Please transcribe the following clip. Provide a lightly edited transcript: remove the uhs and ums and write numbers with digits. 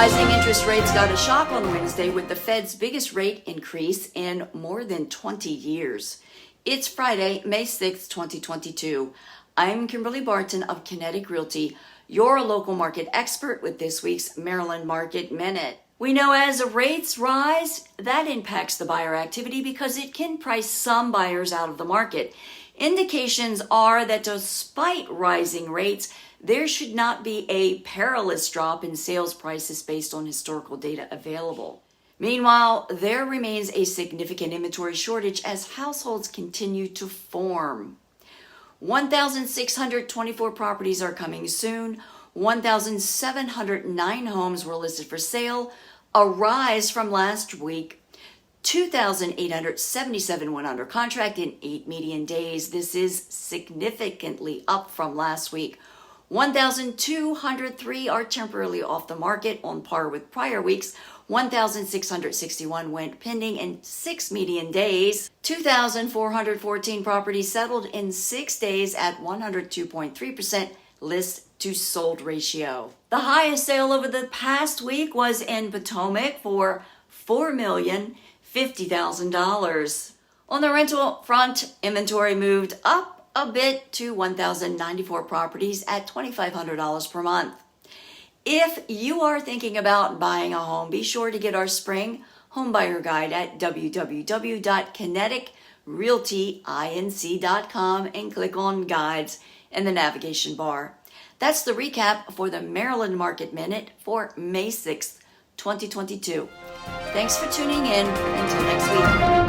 Rising interest rates got a shock on Wednesday with the Fed's biggest rate increase in more than 20 years. It's Friday, May 6, 2022. I'm Kimberly Barton of Kinetic Realty, your local market expert with this week's Maryland Market Minute. We know as rates rise, that impacts the buyer activity because it can price some buyers out of the market. Indications are that despite rising rates, there should not be a perilous drop in sales prices based on historical data available. Meanwhile, there remains a significant inventory shortage as households continue to form. 1,624 properties are coming soon. 1,709 homes were listed for sale, a rise from last week. 2,877 went under contract in 8 median days. This is significantly up from last week. 1,203 are temporarily off the market on par with prior weeks. 1,661 went pending in 6 median days. 2,414 properties settled in 6 days at 102.3% list to sold ratio. The highest sale over the past week was in Potomac for $4,050,000. On the rental front, inventory moved up a bit to 1,094 properties at $2,500 per month. If you are thinking about buying a home, be sure to get our spring homebuyer guide at www.kineticrealtyinc.com and click on guides in the navigation bar. That's the recap for the Maryland Market Minute for May 6th, 2022. Thanks for tuning in. Until next week.